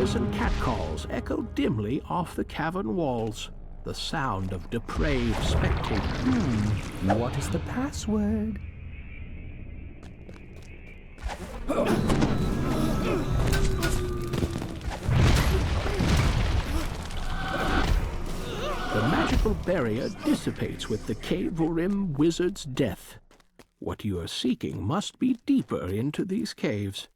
whispers and catcalls echo dimly off the cavern walls. The sound of depraved spectators. What is the password? The magical barrier dissipates with the Cave-Urim wizard's death. What you are seeking must be deeper into these caves.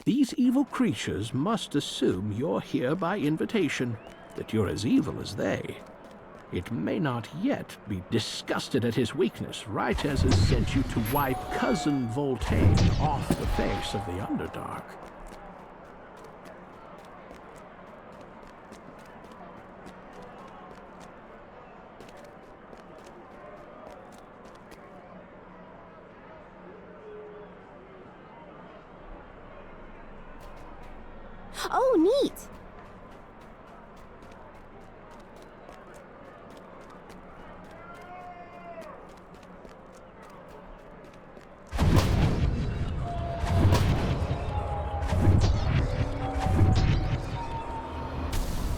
These evil creatures must assume you're here by invitation, that you're as evil as they. It may not yet be disgusted at his weakness. Rytez has sent you to wipe Cousin Voltaine off the face of the Underdark. Oh, neat!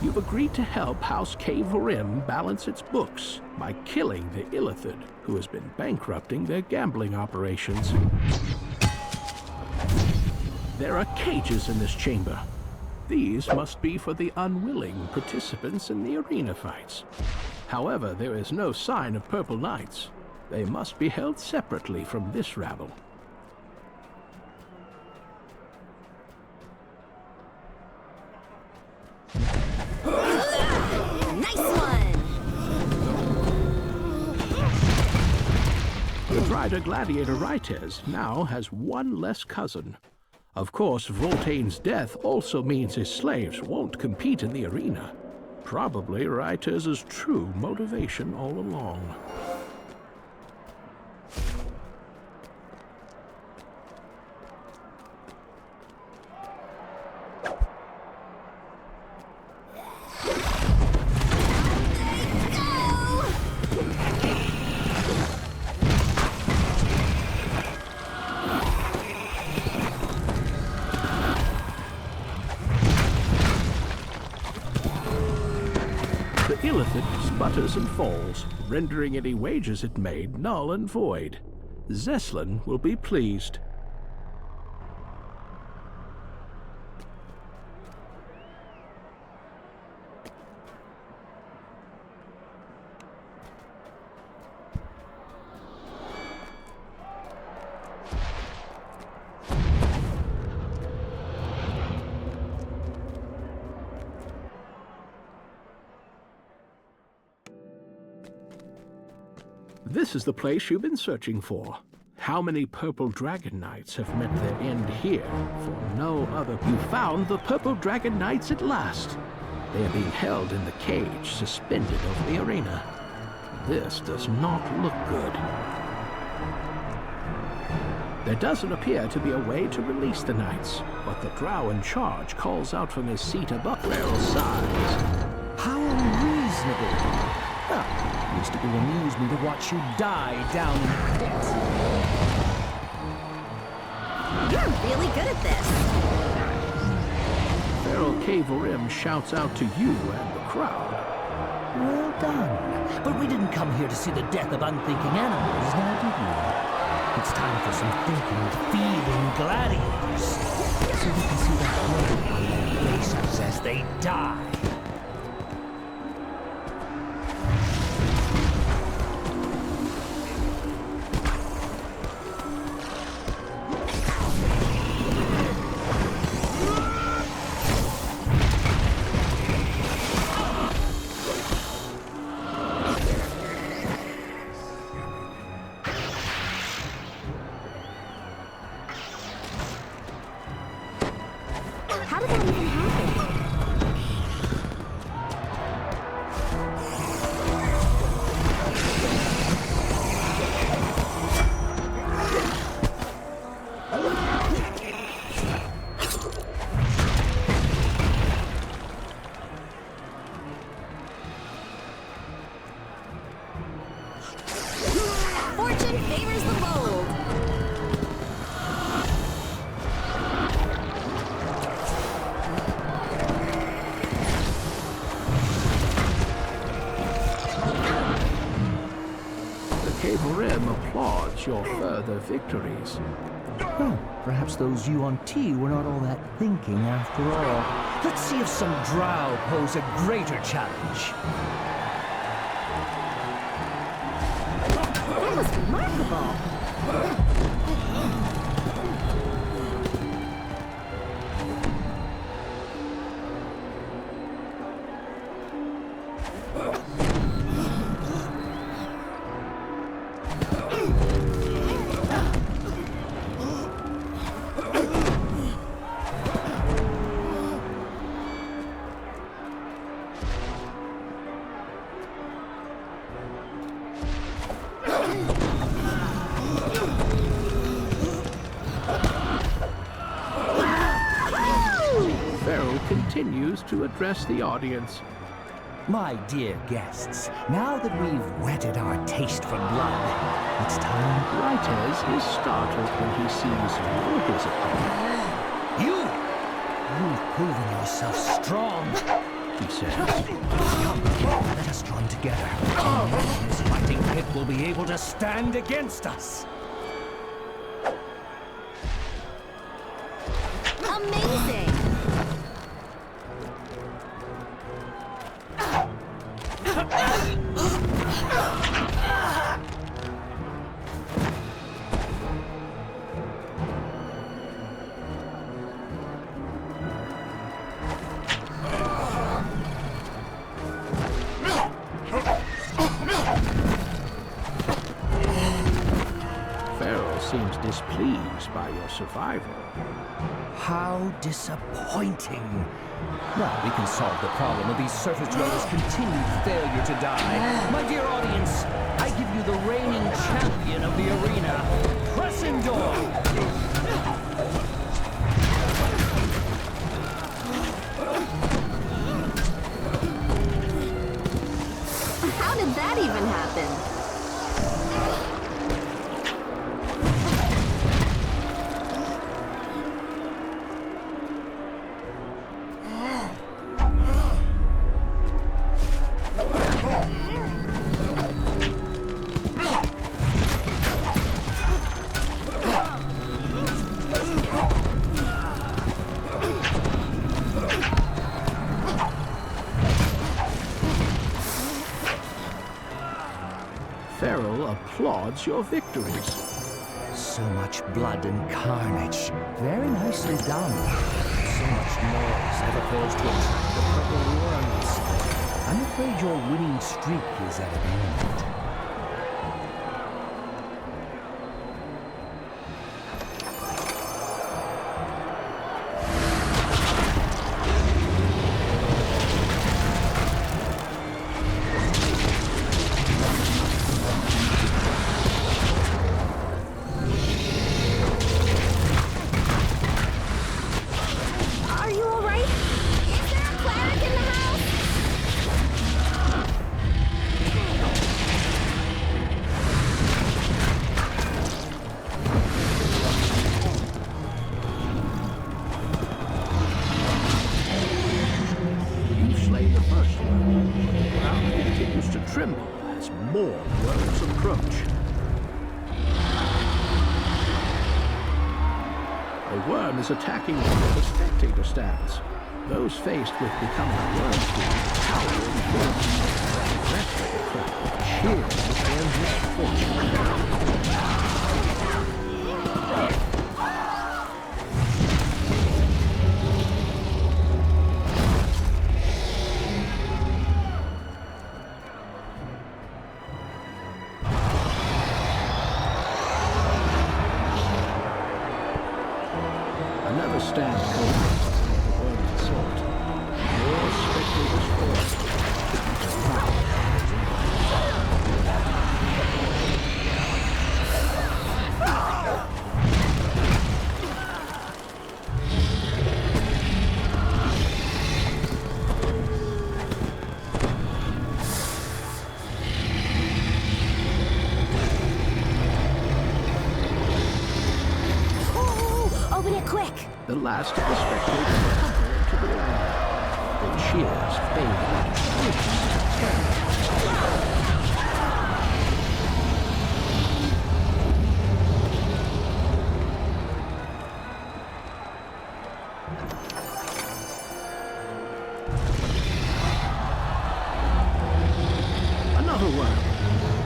You've agreed to help House Cave-Urim balance its books by killing the Illithid, who has been bankrupting their gambling operations. There are cages in this chamber. These must be for the unwilling participants in the arena fights. However, there is no sign of Purple Knights. They must be held separately from this rabble. Nice one! The Rider Gladiator Rytez now has one less cousin. Of course, Voltaine's death also means his slaves won't compete in the arena. Probably Rytez's true motivation all along. The Illithid sputters and falls, rendering any wagers it made null and void. Zeslin will be pleased. This is the place you've been searching for. How many Purple Dragon Knights have met their end here? For no other. You found the Purple Dragon Knights at last. They are being held in the cage, suspended over the arena. This does not look good. There doesn't appear to be a way to release the knights, but the drow in charge calls out from his seat above Farrell's sides. How unreasonable! Well, used to be amuse me to watch you die down in the pit. You're really good at this. Farrell Cave-Urim shouts out to you and the crowd. Well done. But we didn't come here to see the death of unthinking animals, now did we? It's time for some thinking, feeling gladiators, so we can see the horror on their faces as they die. How did that even happen? Cave Rim applauds your further victories. Well, perhaps those Yuan-Ti were not all that thinking after all. Let's see if some drow pose a greater challenge. That was remarkable. Continues to address the audience. My dear guests, now that we've whetted our taste for blood, it's time. Rites is startled when he sees you, his opponent. You've proven yourself strong, He says, Come, let us join together. This fighting pit will be able to stand against us. Amazing. seems displeased by your survival. How disappointing. Well, we can solve the problem of these surface dwellers' continued failure to die. My dear audience, I give you the reigning champion of the arena, Pressendor! How did that even happen? Applauds your victories. So much blood and carnage. Very nicely done. So much noise never fails to attract the purple worms. I'm afraid your winning streak is at an end. Is attacking where the spectator stands. Those faced with becoming worms will cower in fear. The rest of the crowd cheers at their misfortune. The last of the spectators tumble into the arena. The cheers fade out. another worm.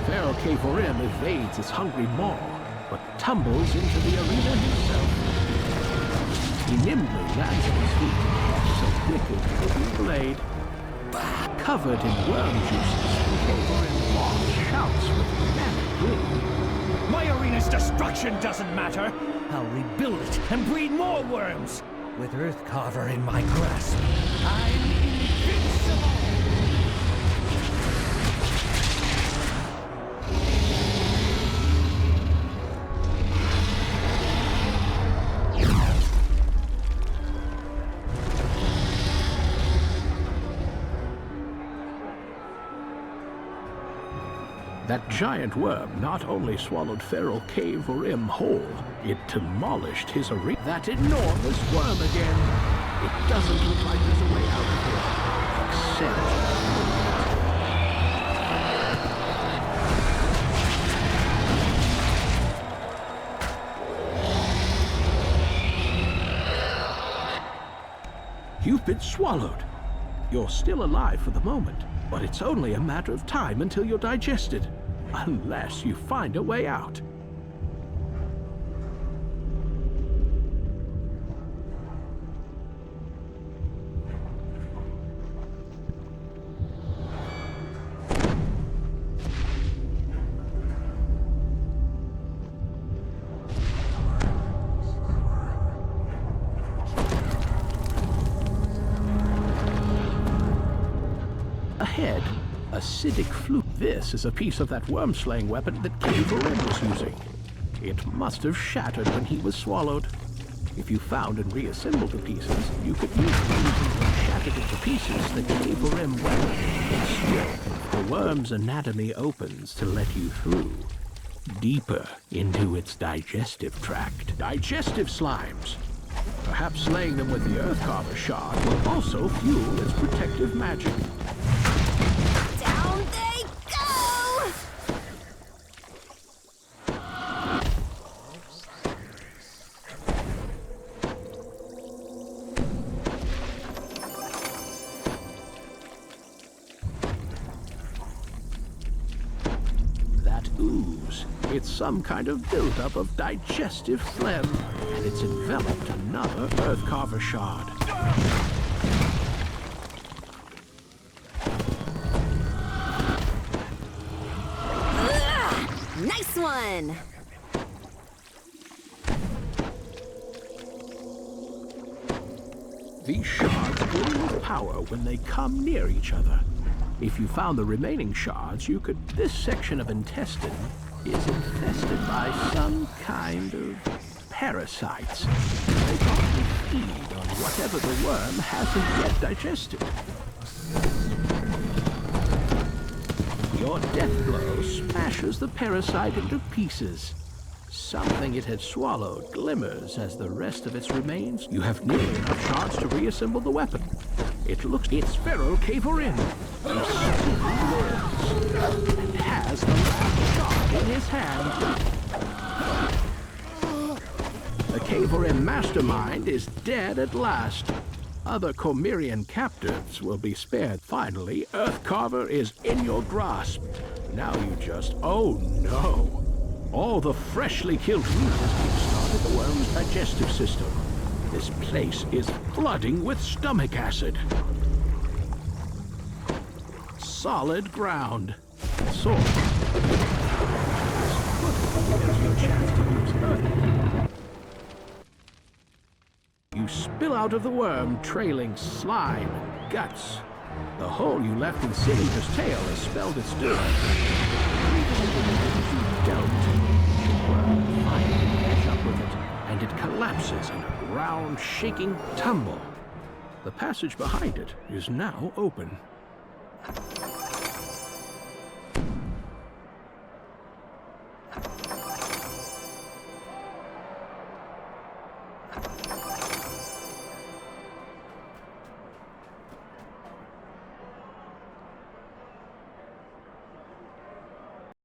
Feral K4M evades its hungry maw, but tumbles into the arena himself. He nimbly lands on his feet and catches a wicked little blade. Covered in worm juices, K4M maw shouts with manic glee. My arena's destruction doesn't matter. I'll rebuild it and breed more worms. With Earthcarver in my grasp, I'm invincible! That giant worm not only swallowed Feral K4M whole, it demolished his arena. That enormous worm again. It doesn't look like there's a way out of here. Except... You've been swallowed. You're still alive for the moment, but it's only a matter of time until you're digested. Unless you find a way out. Ahead, acidic fluke. This is a piece of that worm-slaying weapon that K4M was using. It must have shattered when he was swallowed. If you found and reassembled the pieces, you could use them shattered into pieces the K4M weapon. Still, the worm's anatomy opens to let you through, deeper into its digestive tract. Digestive slimes. Perhaps slaying them with the Earthcarver shard will also fuel its protective magic. Down they go! That ooze. It's some kind of buildup of digestive phlegm, and it's enveloped another Earthcarver shard. Nice one! These shards gleam with power when they come near each other. If you found the remaining shards, you could... This section of intestine is infested by some kind of parasites. They probably feed on whatever the worm hasn't yet digested. Your death blow smashes the parasite into pieces. Something it had swallowed glimmers as the rest of its remains. You have nearly enough shards to reassemble the weapon. It's Feral K4M. He still lives and has the last shard in his hand. The K4M mastermind is dead at last. Other Cormyrian captives will be spared. Finally, Earthcarver is in your grasp. Now you just... Oh no! All the freshly killed meat has kick-started the worm's digestive system. This place is flooding with stomach acid. Solid ground. So, here's your chance to use Earth. You spill out of the worm, trailing slime and guts. The hole you left in Cilinder's tail has spelled its doom. Don't. The worm finally catch up with it, and it collapses in a ground-shaking tumble. The passage behind it is now open.